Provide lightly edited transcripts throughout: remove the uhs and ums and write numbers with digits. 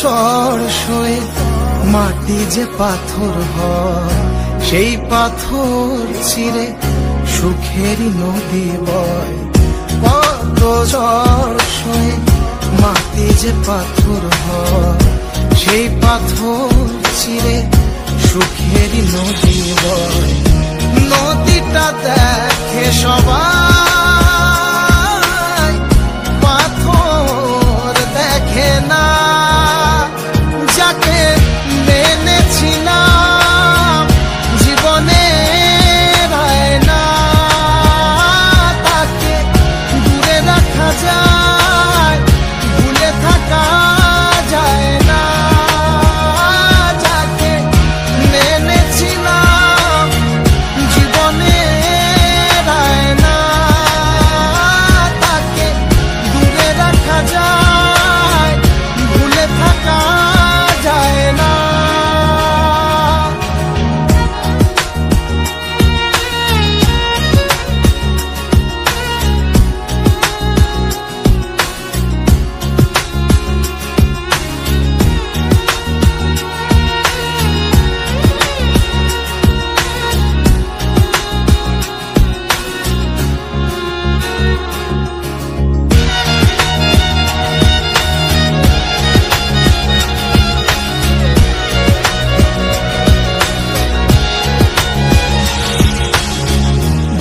ঝড় সয়ে মাটি যে পাথর হয়, সেই পাথর ছিঁড়ে সুখেরই নদী বয়। কত ঝড় সয়ে মাটি যে পাথর হয়, সেই পাথর ছিঁড়ে সুখেরই নদী বয়। নদীটা দেখে সবাই, পাথর দেখে না। যাকে মেনেছিলাম জীবনে না, তাকে দূরে রাখা যায়, ভুলে থাকা যায় না। যাকে মেনেছিলাম জীবনে না, তাকে দূরে রাখা যায়, ভুলে থাকা যায় না।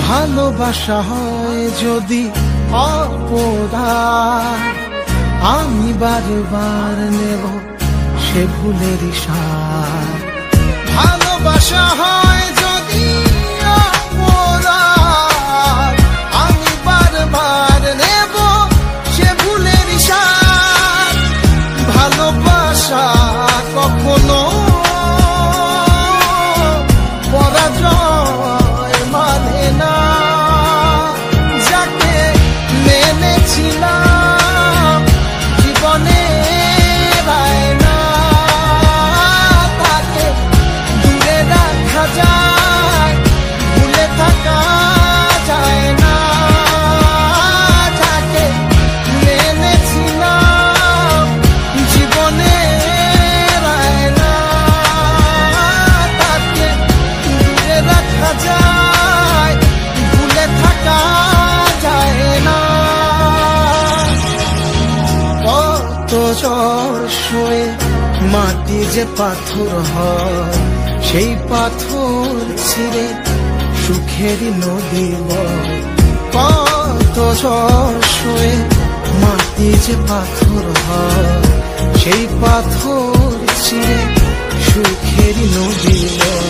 ভালোবাসা হয় যদি অপরাধ, আমি বারবার নেব সে ভুলেরই সার। ভালোবাসা হয় যদি অপরাধ, আমি বারবার নেব সে ভুলেরই সার। ভালোবাসা কখনো পরাজয় মানে না। যাকে মেনেছিলাম জীবনে না, তাকে দূরে রাখা যায়, ভুলে থাকা যায় না। যাকে মেনেছিলাম জীবনে না, তাকে দূরে রাখা যায়, ভুলে থাকা যায় না। কত ঝড় সয়ে মাটি যে পাথর হয়, সেই পাথর ছিঁড়ে সুখেরই নদী বয়। কত ঝড় সয়ে মাটি যে পাথর হয়, সেই পাথর ছিঁড়ে সুখেরই নদী বয়।